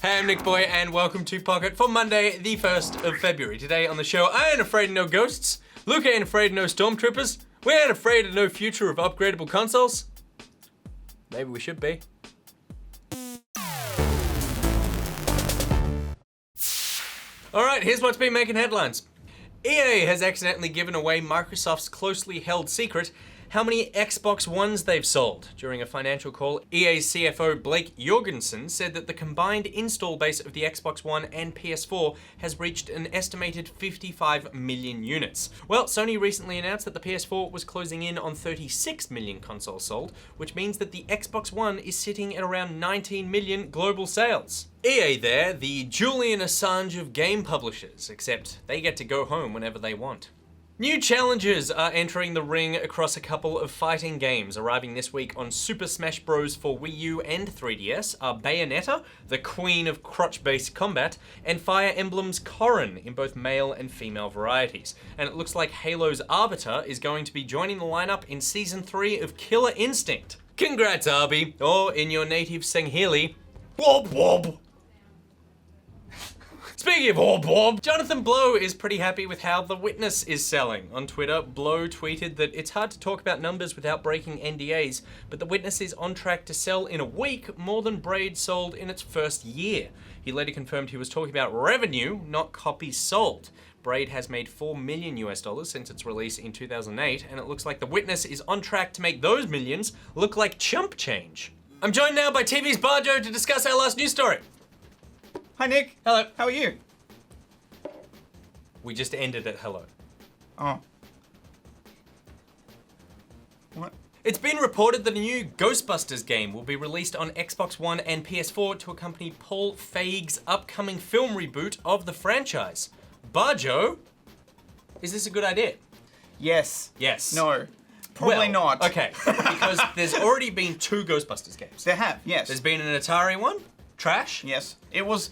Hey, I'm NichBoy and welcome to Pocket for Monday, the 1st of February. Today on the show, I ain't afraid of no ghosts, Luke ain't afraid of no stormtroopers, we ain't afraid of no future of upgradable consoles. Maybe we should be. Alright, here's what's been making headlines. EA has accidentally given away Microsoft's closely held secret, how many Xbox Ones they've sold. During a financial call, EA's CFO Blake Jorgensen said that the combined install base of the Xbox One and PS4 has reached an estimated 55 million units. Well, Sony recently announced that the PS4 was closing in on 36 million consoles sold, which means that the Xbox One is sitting at around 19 million global sales. EA there, the Julian Assange of game publishers, except they get to go home whenever they want. New challengers are entering the ring across a couple of fighting games. Arriving this week on Super Smash Bros. For Wii U and 3DS are Bayonetta, the queen of crotch-based combat, and Fire Emblem's Corrin in both male and female varieties. And it looks like Halo's Arbiter is going to be joining the lineup in Season 3 of Killer Instinct. Congrats, Arby, or in your native Sangheili, Bob Bob! Speaking of Bob, Jonathan Blow is pretty happy with how The Witness is selling. On Twitter, Blow tweeted that it's hard to talk about numbers without breaking NDAs, but The Witness is on track to sell in a week more than Braid sold in its first year. He later confirmed he was talking about revenue, not copies sold. Braid has made $4 million since its release in 2008, and it looks like The Witness is on track to make those millions look like chump change. I'm joined now by TV's Bojo to discuss our last news story. Hi Nick. Hello. How are you? We just ended at hello. Oh. What? It's been reported that a new Ghostbusters game will be released on Xbox One and PS4 to accompany Paul Feig's upcoming film reboot of the franchise. Bajo, is this a good idea? Yes. Yes. No. Probably not. Okay, because there's already been 2 Ghostbusters games. There have, yes. There's been an Atari one, trash. Yes. It was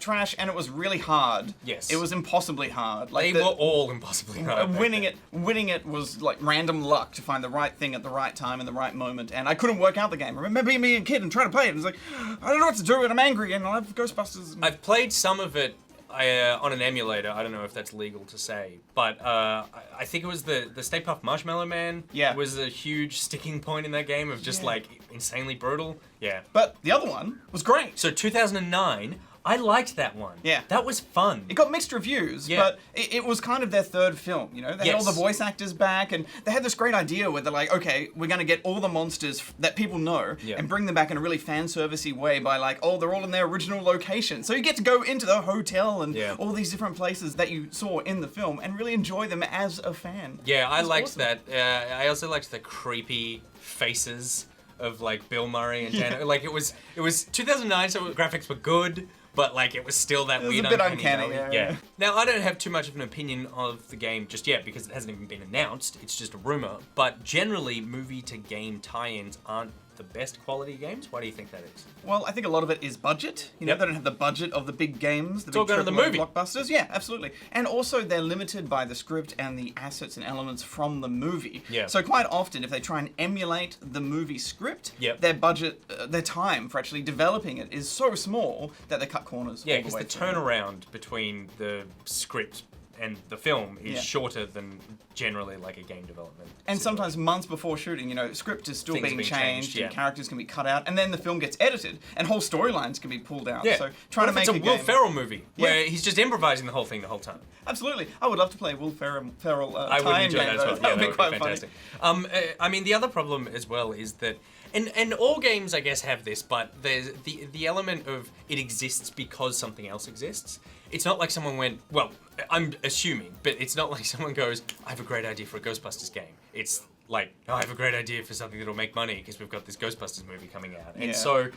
trash and it was really hard. Yes. It was impossibly hard. They were all impossibly hard. Winning it was like random luck to find the right thing at the right time in the right moment, and I couldn't work out the game. I remember being a kid and trying to play it, and it's like, I don't know what to do, and I'm angry, and I have Ghostbusters. I've played some of it on an emulator. I don't know if that's legal to say, but I think it was the Stay Puft Marshmallow Man. Yeah. Was a huge sticking point in that game of just like insanely brutal. Yeah. But the other one was great. So 2009, I liked that one. Yeah. That was fun. It got mixed reviews, but it was kind of their third film, you know? They had all the voice actors back, and they had this great idea where they're like, okay, we're gonna get all the monsters that people know and bring them back in a really fan-servicey way by like, oh, they're all in their original location. So you get to go into the hotel and all these different places that you saw in the film and really enjoy them as a fan. Yeah, I liked that. I also liked the creepy faces of like Bill Murray and Janet. Like it was 2009, so graphics were good. But like it was still that weird, a bit uncanny. Yeah. Now I don't have too much of an opinion of the game just yet because it hasn't even been announced. It's just a rumor. But generally, movie to game tie-ins aren't the best quality games. Why do you think that is? Well, I think a lot of it is budget. You know, they don't have the budget of the big games, the big AAA blockbusters. Yeah, absolutely. And also, they're limited by the script and the assets and elements from the movie. Yeah. So quite often, if they try and emulate the movie script, their budget, their time for actually developing it is so small that they cut corners. Yeah, because the turnaround between the script and the film is shorter than generally like a game development. And sometimes months before shooting, you know, script is still being changed and characters can be cut out, and then the film gets edited and whole storylines can be pulled out. Yeah. So trying to make it's a Will Ferrell movie where he's just improvising the whole thing the whole time. Absolutely. I would love to play Will Ferrell I would enjoy that as well. That would be quite fantastic. I mean, the other problem as well is that and all games, I guess, have this, but there's the element of it exists because something else exists. It's not like someone went, well, I'm assuming, but it's not like someone goes, I have a great idea for a Ghostbusters game. It's like, oh, I have a great idea for something that'll make money because we've got this Ghostbusters movie coming out. And so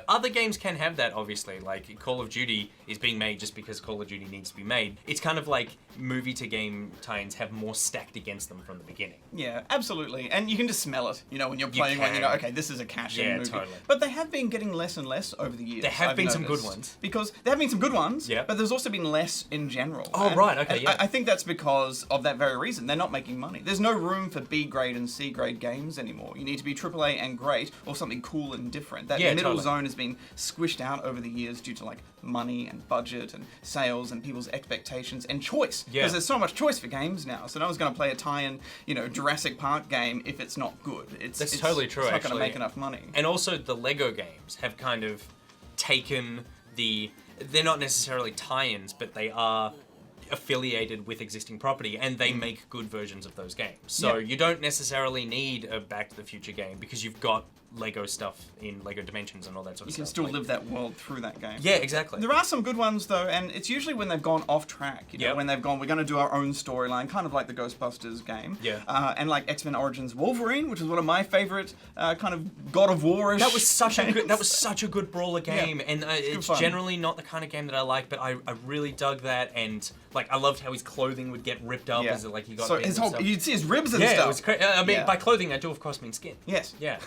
other games can have that, obviously. Like Call of Duty is being made just because Call of Duty needs to be made. It's kind of like movie to game tie-ins have more stacked against them from the beginning. Yeah, absolutely. And you can just smell it, you know, when you're playing one, you know, okay, this is a cash-in movie. Totally. But they have been getting less and less over the years. There have been some good ones. Because there have been some good ones, but there's also been less in general. Oh, right, okay, I think that's because of that very reason. They're not making money. There's no room for B grade and C-grade games anymore. You need to be AAA and great, or something cool and different. That middle totally. zone has been squished out over the years due to like money and budget and sales and people's expectations and choice. Because there's so much choice for games now. So no one's going to play a tie-in, Jurassic Park game if it's not good. That's totally true. It's not going to make enough money. And also, the Lego games have kind of taken they're not necessarily tie-ins, but they are affiliated with existing property, and they make good versions of those games. So you don't necessarily need a Back to the Future game because you've got Lego stuff in Lego Dimensions and all that sort of stuff. You can still live that world through that game. Yeah, exactly. There are some good ones though, and it's usually when they've gone off track. When they've gone, we're going to do our own storyline, kind of like the Ghostbusters game. And like X-Men Origins Wolverine, which is one of my favorite kind of God of War-ish. That was such a good brawler game, and it's generally not the kind of game that I like, but I really dug that, and like I loved how his clothing would get ripped up as he got. So you'd see his ribs and stuff. Yeah, it was crazy. I mean, by clothing I do of course mean skin. Yes. Yeah.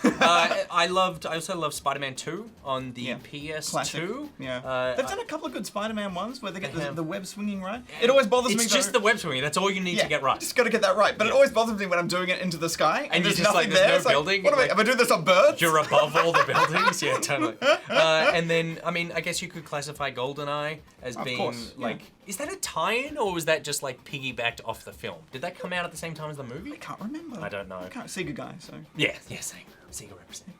I also loved Spider-Man 2 on the PS2. Classic. They've done a couple of good Spider-Man ones where they get the web swinging right. It always bothers me though. It's just the web swinging. That's all you need to get right. Just got to get that right. But it always bothers me when I'm doing it into the sky and there's nothing there. There's no building. What am I doing this on birds? You're above all the buildings. Yeah, totally. And then, I mean, I guess you could classify GoldenEye as being is that a tie-in or was that just like piggybacked off the film? Did that come out at the same time as the movie? I can't remember. I don't know. Sega guy, so. Yeah, same. Sega representing.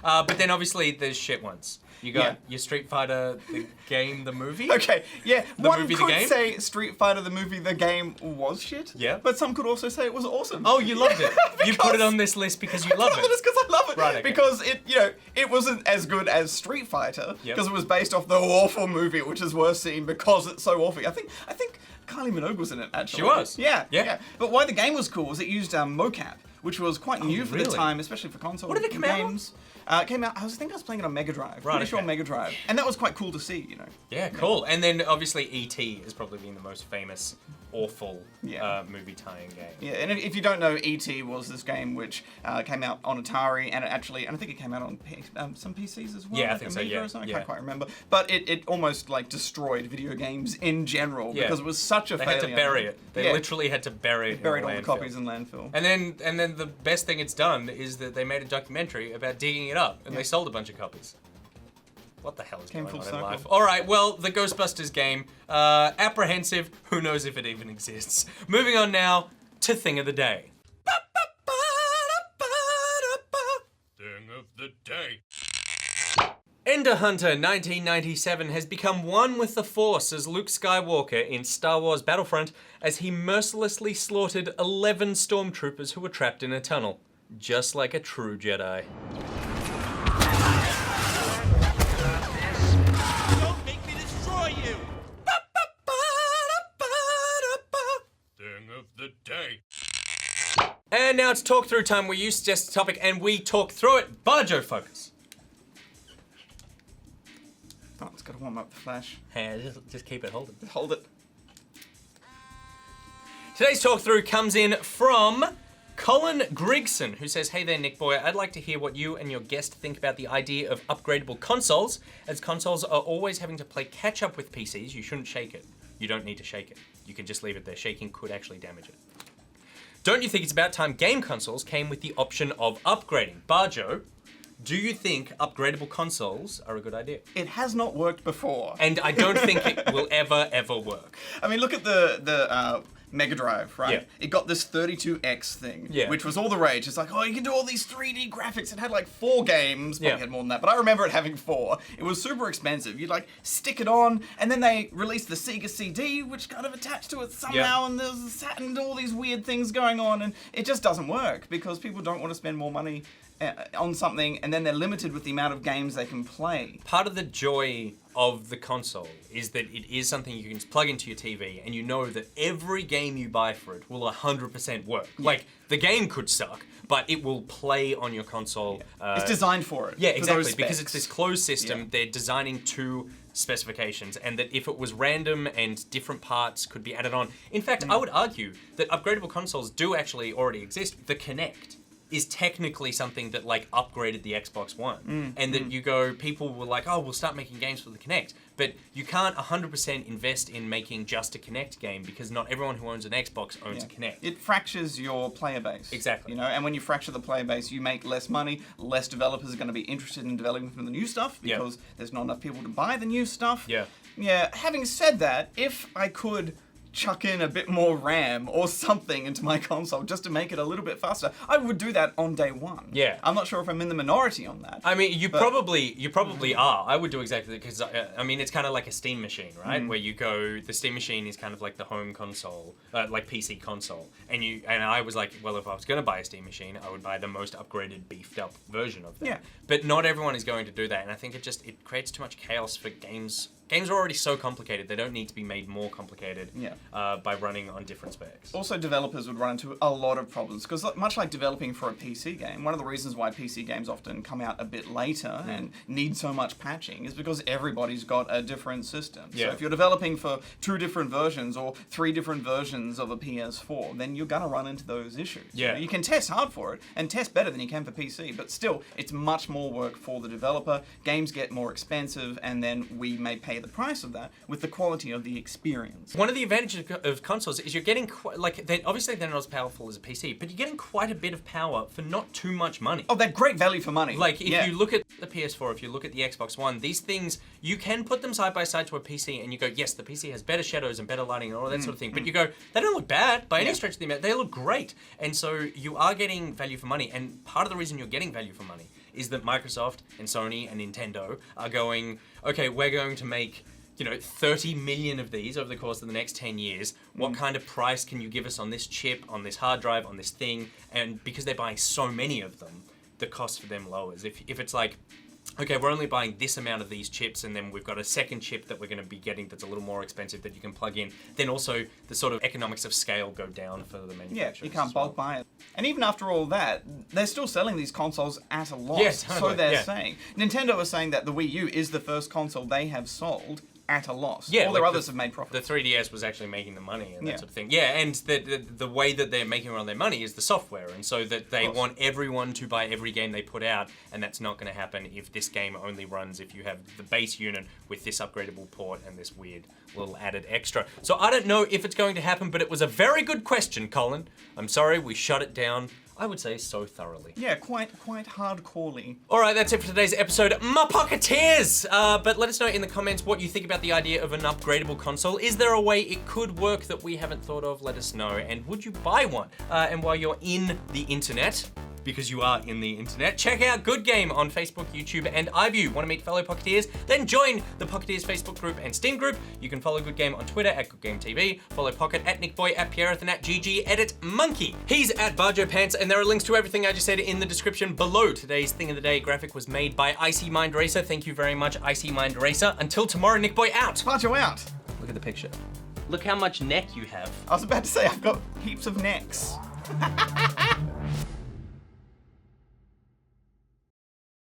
But then obviously there's shit ones. You got your Street Fighter, the game, the movie? Okay, yeah. One movie, could the game? say Street Fighter, the movie, the game was shit. Yeah. But some could also say it was awesome. Oh, you loved it. You put it on this list because you love it. It's because I love it. Right, okay. Because it wasn't as good as Street Fighter because it was based off the awful movie, which is worth seeing because it's so awful. I think Kylie Minogue was in it, actually. She was? Yeah. But why the game was cool was it used mocap, which was quite new for the time, especially for console games. What did it come out? It came out, I think I was playing it on Mega Drive. Right, Pretty sure Mega Drive. And that was quite cool to see, Yeah, cool. And then obviously E.T. has probably been the most famous, awful movie tie-in game. Yeah, and if you don't know, E.T. was this game which came out on Atari, and I think it came out on some PCs as well. Yeah, I think so, Amiga or something, I can't quite remember. But it almost like destroyed video games in general because it was such a failure. They had to bury it. They literally had to bury it. Buried all the copies in landfill. And then the best thing it's done is that they made a documentary about digging it up, and they sold a bunch of copies. What the hell is going on in life? All right, well, the Ghostbusters game, apprehensive. Who knows if it even exists? Moving on now to Thing of the Day. Thing of the Day. Ender Hunter 1997 has become one with the Force as Luke Skywalker in Star Wars Battlefront as he mercilessly slaughtered 11 stormtroopers who were trapped in a tunnel, just like a true Jedi. Don't make me destroy you! Thing of the Day. And now it's talk through time where you suggest a topic and we talk through it. Bojo Focus. Oh, it's got to warm up the flash. Hey, just keep it holding. Hold it. Today's talk through comes in from Colin Grigson, who says, "Hey there, Nick Boy. I'd like to hear what you and your guest think about the idea of upgradable consoles. As consoles are always having to play catch up with PCs, you shouldn't shake it. You don't need to shake it. You can just leave it there. Shaking could actually damage it. Don't you think it's about time game consoles came with the option of upgrading? Bajo, do you think upgradable consoles are a good idea?" It has not worked before. And I don't think it will ever work. I mean, look at the Mega Drive, right? Yeah. It got this 32X thing, which was all the rage. It's like, oh, you can do all these 3D graphics. It had like 4 games. Probably had more than that, but I remember it having 4. It was super expensive. You'd like stick it on, and then they released the Sega CD, which kind of attached to it somehow, and there's a Saturn and all these weird things going on, and it just doesn't work because people don't want to spend more money on something, and then they're limited with the amount of games they can play. Part of the joy of the console is that it is something you can just plug into your TV and you know that every game you buy for it will 100% work. Yeah. Like, the game could suck, but it will play on your console. Yeah. It's designed for it. Yeah, exactly, because it's this closed system, they're designing to specifications, and that if it was random and different parts could be added on. In fact, I would argue that upgradable consoles do actually already exist. The Kinect is technically something that like upgraded the Xbox One. And that you go, people were like, oh, we'll start making games for the Kinect. But you can't 100% invest in making just a Kinect game because not everyone who owns an Xbox owns a Kinect. It fractures your player base. Exactly. You know, and when you fracture the player base, you make less money, less developers are going to be interested in developing for the new stuff because there's not enough people to buy the new stuff. Yeah. Yeah, having said that, if I could chuck in a bit more RAM or something into my console just to make it a little bit faster, I would do that on day one. Yeah. I'm not sure if I'm in the minority on that. I mean, you probably are. I would do exactly that because, I mean, it's kind of like a Steam machine, right? Where you go, the Steam machine is kind of like the home console, like PC console. And I was like, well, if I was going to buy a Steam machine, I would buy the most upgraded, beefed up version of that. Yeah. But not everyone is going to do that. And I think it creates too much chaos for games. Games are already so complicated, they don't need to be made more complicated by running on different specs. Also, developers would run into a lot of problems, because much like developing for a PC game, one of the reasons why PC games often come out a bit later and need so much patching is because everybody's got a different system. So if you're developing for 2 different versions or 3 different versions of a PS4, then you're going to run into those issues. Yeah. You can test hard for it, and test better than you can for PC, but still, it's much more work for the developer. Games get more expensive, and then we may pay the price of that with the quality of the experience. One of the advantages of consoles is you're getting obviously they're not as powerful as a PC, but you're getting quite a bit of power for not too much money. Oh, they're great value for money. Like if you look at the PS4, if you look at the Xbox One, these things you can put them side by side to a PC, and you go, yes, the PC has better shadows and better lighting and all that sort of thing. But you go, they don't look bad by any stretch of the amount. They look great, and so you are getting value for money. And part of the reason you're getting value for money is that Microsoft and Sony and Nintendo are going, okay, we're going to make 30 million of these over the course of the next 10 years. What kind of price can you give us on this chip, on this hard drive, on this thing? And because they're buying so many of them, the cost for them lowers. If it's like, okay, we're only buying this amount of these chips, and then we've got a second chip that we're going to be getting that's a little more expensive that you can plug in, then also the sort of economics of scale go down for the manufacturers. Yeah, you can't bulk buy it. And even after all that, they're still selling these consoles at a loss. Yeah, totally, so they're saying. Nintendo was saying that the Wii U is the first console they have sold at a loss. Yeah, all their others have made profits. The 3DS was actually making the money and that sort of thing. Yeah, and the way that they're making all their money is the software, and so that they want everyone to buy every game they put out, and that's not going to happen if this game only runs if you have the base unit with this upgradable port and this weird little added extra. So I don't know if it's going to happen, but it was a very good question, Colin. I'm sorry we shut it down, I would say, so thoroughly. Yeah, quite hardcorely. All right, that's it for today's episode, my Pocketeers! But let us know in the comments what you think about the idea of an upgradable console. Is there a way it could work that we haven't thought of? Let us know. And would you buy one? And while you're in the internet, because you are in the internet, check out Good Game on Facebook, YouTube, and iView. Want to meet fellow Pocketeers? Then join the Pocketeers Facebook group and Steam group. You can follow Good Game on Twitter at GoodGameTV, follow Pocket at NichBoy, at Pierreth, and at GGEditMonkey. He's at Bajopants, and there are links to everything I just said in the description below. Today's Thing of the Day graphic was made by Icy Mind Racer. Thank you very much, Icy Mind Racer. Until tomorrow, NichBoy out. Bajo out. Look at the picture. Look how much neck you have. I was about to say, I've got heaps of necks.